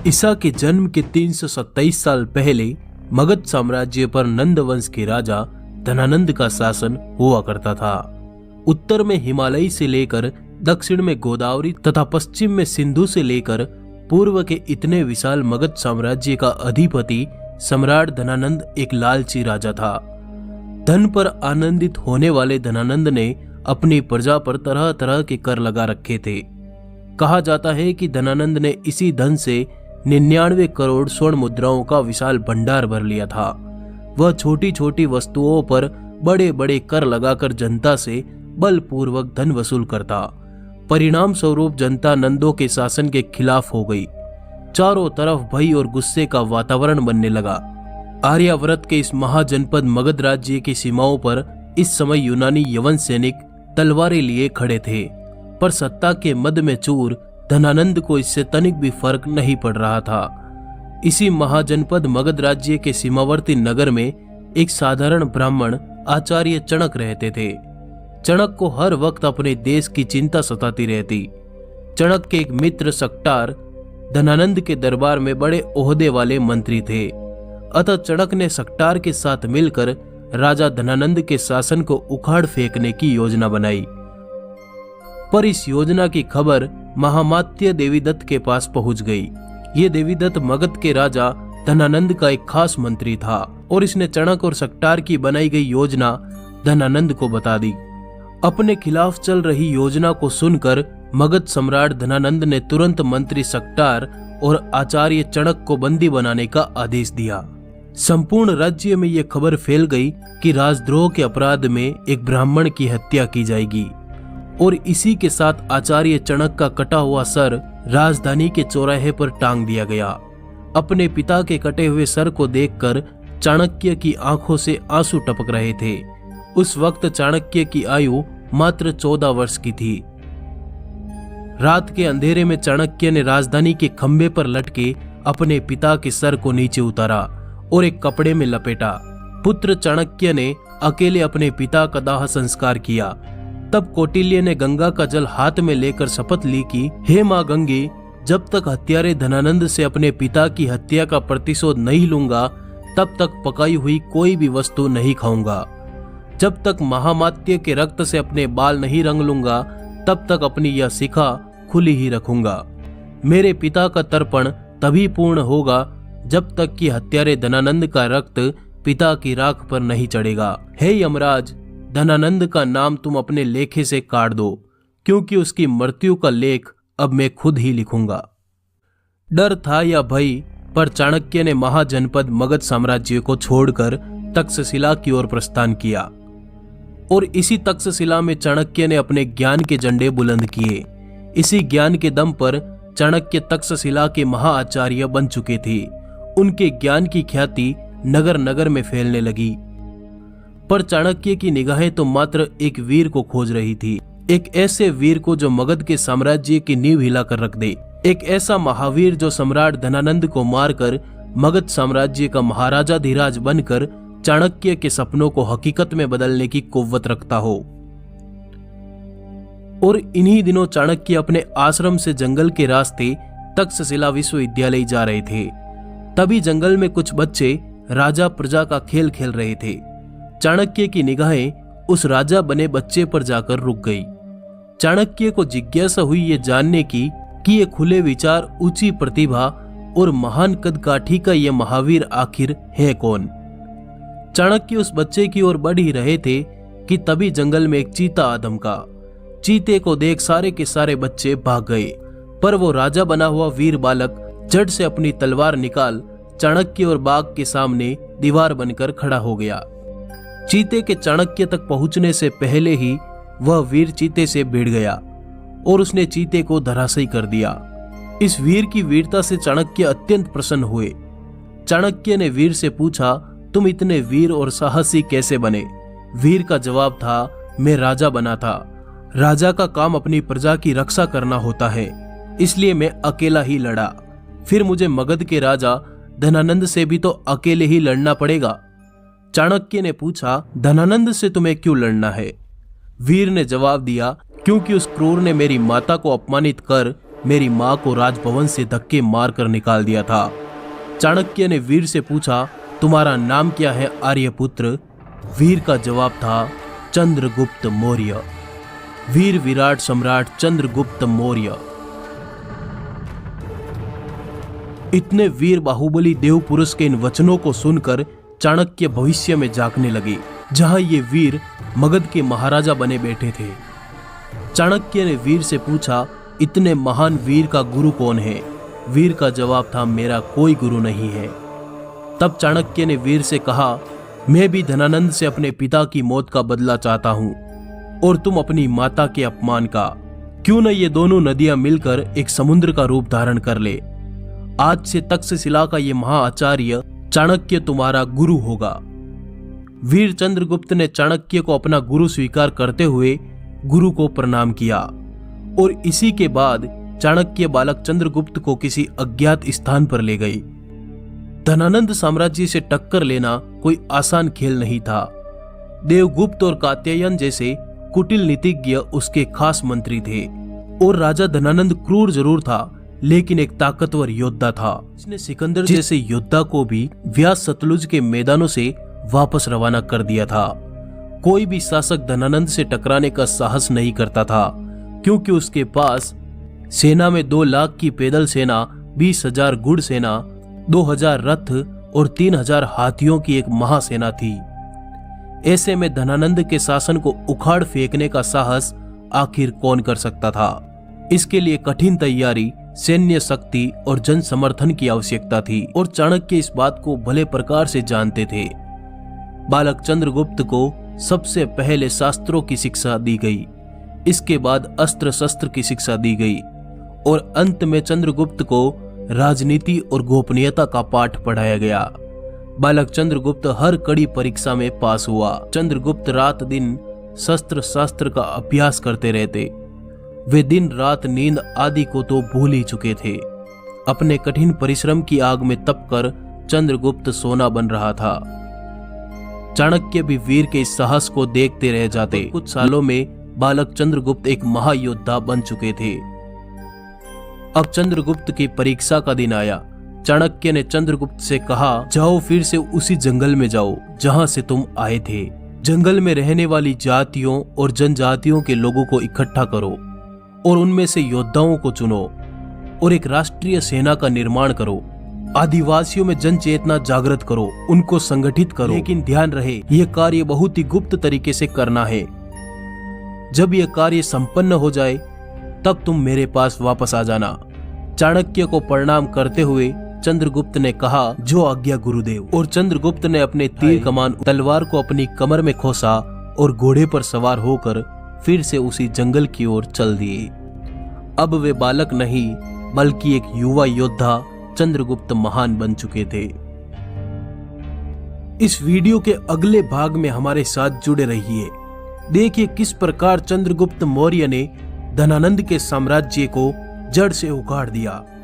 ईसा के जन्म के 327 साल पहले मगध साम्राज्य पर नंद वंश के राजा धनानंद का शासन हुआ करता था। उत्तर में हिमालय से लेकर दक्षिण में गोदावरी तथा पश्चिम में सिंधु से लेकर पूर्व के इतने विशाल मगध साम्राज्य का अधिपति सम्राट धनानंद एक लालची राजा था। धन पर आनंदित होने वाले धनानंद ने अपनी प्रजा पर तरह तरह के कर लगा रखे थे। कहा जाता है कि धनानंद ने इसी धन से 99 करोड़ स्वर्ण मुद्राओं का विशाल भंडार भर लिया था। वह छोटी छोटी वस्तुओं पर बड़े बड़े कर लगाकर जनता से बलपूर्वक धन वसूल करता। परिणाम स्वरूप जनता नंदों के शासन के खिलाफ हो गई। चारों तरफ भय और गुस्से का वातावरण बनने लगा। आर्यावर्त के इस महाजनपद मगध राज्य की सीमाओं पर इस समय यूनानी यवन सैनिक तलवारें लिए खड़े थे, पर सत्ता के मद में चूर धनानंद को इससे तनिक भी फर्क नहीं पड़ रहा था। इसी महाजनपद मगध राज्य के सीमावर्ती नगर में एक साधारण ब्राह्मण आचार्य चणक रहते थे। चणक को हर वक्त अपने देश की चिंता सताती रहती। चणक के एक मित्र सक्टार धनानंद के दरबार में बड़े ओहदे वाले मंत्री थे। अतः चणक ने सक्टार के साथ मिलकर राजा धनानंद के शासन को उखाड़ फेंकने की योजना बनाई। पर इस योजना की खबर महामात्य देवीदत्त के पास पहुंच गई। ये देवीदत्त मगध के राजा धनानंद का एक खास मंत्री था और इसने चणक और सक्टार की बनाई गई योजना धनानंद को बता दी। अपने खिलाफ चल रही योजना को सुनकर मगध सम्राट धनानंद ने तुरंत मंत्री सक्टार और आचार्य चणक को बंदी बनाने का आदेश दिया। संपूर्ण राज्य में यह खबर फैल गई कि राजद्रोह के अपराध में एक ब्राह्मण की हत्या की जाएगी और इसी के साथ आचार्य चणक का कटा हुआ सर राजधानी के चौराहे पर टांग दिया गया। अपने पिता के कटे हुए सर को देखकर चाणक्य की आंखों से आंसू टपक रहे थे। उस वक्त चाणक्य की आयु मात्र 14 वर्ष की थी। रात के अंधेरे में चाणक्य ने राजधानी के खंभे पर लटके अपने पिता के सर को नीचे उतारा और एक कपड़े में लपेटा। पुत्र चाणक्य ने अकेले अपने पिता का दाह संस्कार किया। तब कौटिल्य ने गंगा का जल हाथ में लेकर शपथ ली कि हे मां गंगे, जब तक हत्यारे धनानंद से अपने पिता की हत्या का प्रतिशोध नहीं लूंगा तब तक पकाई हुई कोई भी वस्तु नहीं खाऊंगा। जब तक महामात्य के रक्त से अपने बाल नहीं रंग लूंगा तब तक अपनी यह शिखा खुली ही रखूंगा। मेरे पिता का तर्पण तभी पूर्ण होगा जब तक कि हत्यारे धनानंद का रक्त पिता की राख पर नहीं चढ़ेगा। हे यमराज, धनानंद का नाम तुम अपने लेखे से काट दो, क्योंकि उसकी मृत्यु का लेख अब मैं खुद ही लिखूंगा। डर था या भय, पर चाणक्य ने महाजनपद मगध साम्राज्य को छोड़कर तक्षशिला की ओर प्रस्थान किया और इसी तक्षशिला में चाणक्य ने अपने ज्ञान के झंडे बुलंद किए। इसी ज्ञान के दम पर चाणक्य तक्षशिला के महाआचार्य बन चुके थे। उनके ज्ञान की ख्याति नगर नगर में फैलने लगी। पर चाणक्य की निगाहें तो मात्र एक वीर को खोज रही थी, एक ऐसे वीर को जो मगध के साम्राज्य की नींव हिलाकर रख दे, एक ऐसा महावीर जो सम्राट धनानंद को मारकर मगध साम्राज्य का महाराजाधिराज बनकर चाणक्य के सपनों को हकीकत में बदलने की कुव्वत रखता हो। और इन्हीं दिनों चाणक्य अपने आश्रम से जंगल के रास्ते तक्षशिला विश्वविद्यालय जा रहे थे। तभी जंगल में कुछ बच्चे राजा प्रजा का खेल खेल रहे थे। चाणक्य की निगाहें उस राजा बने बच्चे पर जाकर रुक गई। चाणक्य को जिज्ञासा हुई ये जानने की कि ये खुले विचार, ऊंची प्रतिभा और महान कदकाठी का ये महावीर आखिर है कौन। चाणक्य उस बच्चे की ओर बढ़ ही रहे थे कि तभी जंगल में एक चीता आ धमका। चीते को देख सारे के सारे बच्चे भाग गए, पर वो राजा बना हुआ वीर बालक झट से अपनी तलवार निकाल चाणक्य और बाघ के सामने दीवार बनकर खड़ा हो गया। चीते के चाणक्य तक पहुंचने से पहले ही वह वीर चीते से भिड़ गया और उसने चीते को धराशायी कर दिया। इस वीर की वीरता से चाणक्य अत्यंत प्रसन्न हुए। चाणक्य ने वीर से पूछा, तुम इतने वीर और साहसी कैसे बने? वीर का जवाब था, मैं राजा बना था। राजा का काम अपनी प्रजा की रक्षा करना होता है, इसलिए मैं अकेला ही लड़ा। फिर मुझे मगध के राजा धनानंद से भी तो अकेले ही लड़ना पड़ेगा। चाणक्य ने पूछा, धनानंद से तुम्हें क्यों लड़ना है? वीर ने जवाब दिया, क्योंकि उस क्रूर ने मेरी माता को अपमानित कर मेरी माँ को राजभवन से धक्के मारकर निकाल दिया था। चाणक्य ने वीर से पूछा, तुम्हारा नाम क्या है आर्यपुत्र? वीर का जवाब था, चंद्रगुप्त मौर्य। वीर विराट सम्राट चंद्रगुप्त मौर्य। इतने वीर बाहुबली देव पुरुष के इन वचनों को सुनकर चाणक्य भविष्य में झांकने लगे, जहां ये वीर मगध के महाराजा बने बैठे थे। चाणक्य ने वीर से पूछा, इतने महान वीर का गुरु कौन है? वीर का जवाब था, मेरा कोई गुरु नहीं है। तब चाणक्य ने वीर से कहा, मैं भी धनानंद से अपने पिता की मौत का बदला चाहता हूं और तुम अपनी माता के अपमान का। क्यों न ये दोनों नदियां मिलकर एक समुद्र का रूप धारण कर ले। आज से तक्षशिला का ये महाआचार्य चाणक्य तुम्हारा गुरु होगा। वीर चंद्रगुप्त ने चाणक्य को अपना गुरु स्वीकार करते हुए गुरु को प्रणाम किया और इसी के बाद चाणक्य बालक चंद्रगुप्त को किसी अज्ञात स्थान पर ले गई। धनानंद साम्राज्य से टक्कर लेना कोई आसान खेल नहीं था। देवगुप्त और कात्यायन जैसे कुटिल नीतिज्ञ उसके खास मंत्री थे और राजा धनानंद क्रूर जरूर था, लेकिन एक ताकतवर योद्धा था। इसने सिकंदर जैसे योद्धा को भी व्यास सतलुज के मैदानों से वापस रवाना कर दिया था। कोई भी शासक धनानंद से टकराने का साहस नहीं करता था, क्योंकि उसके पास सेना में 2 लाख की पैदल सेना, 20,000 घुड़ सेना, 2,000 रथ और 3,000 हाथियों की एक महासेना थी। ऐसे में धनानंद के शासन को उखाड़ फेंकने का साहस आखिर कौन कर सकता था? इसके लिए कठिन तैयारी, सैन्य शक्ति और जन समर्थन की आवश्यकता थी और चाणक्य इस बात को भले प्रकार से जानते थे। बालक चंद्रगुप्त को सबसे पहले शास्त्रों की शिक्षा दी गई, इसके बाद अस्त्र शस्त्र की शिक्षा दी गई और अंत में चंद्रगुप्त को राजनीति और गोपनीयता का पाठ पढ़ाया गया। बालक चंद्रगुप्त हर कड़ी परीक्षा में पास हुआ। चंद्रगुप्त रात दिन शस्त्र शास्त्र का अभ्यास करते रहते। वे दिन रात नींद आदि को तो भूल ही चुके थे। अपने कठिन परिश्रम की आग में तपकर चंद्रगुप्त सोना बन रहा था। चाणक्य भी वीर के इस साहस को देखते रह जाते। कुछ सालों में बालक चंद्रगुप्त एक महायोद्धा बन चुके थे। अब चंद्रगुप्त की परीक्षा का दिन आया। चाणक्य ने चंद्रगुप्त से कहा, जाओ फिर से उसी जंगल में जाओ जहां से तुम आए थे। जंगल में रहने वाली जातियों और जनजातियों के लोगों को इकट्ठा करो और उनमें से योद्धाओं को चुनो और एक राष्ट्रीय सेना का निर्माण करो। आदिवासियों में जन चेतना जागृत करो, उनको संगठित करो। लेकिन ध्यान रहे, यह कार्य बहुत ही गुप्त तरीके से करना है। जब यह कार्य संपन्न हो जाए तब तुम मेरे पास वापस आ जाना। चाणक्य को प्रणाम करते हुए चंद्रगुप्त ने कहा, जो आज्ञा गुरुदेव। और चंद्रगुप्त ने अपने तीर कमान तलवार को अपनी कमर में खोसा और घोड़े पर सवार होकर फिर से उसी जंगल की ओर चल दिए। अब वे बालक नहीं बल्कि एक युवा योद्धा चंद्रगुप्त महान बन चुके थे। इस वीडियो के अगले भाग में हमारे साथ जुड़े रहिए। देखिए किस प्रकार चंद्रगुप्त मौर्य ने धनानंद के साम्राज्य को जड़ से उखाड़ दिया।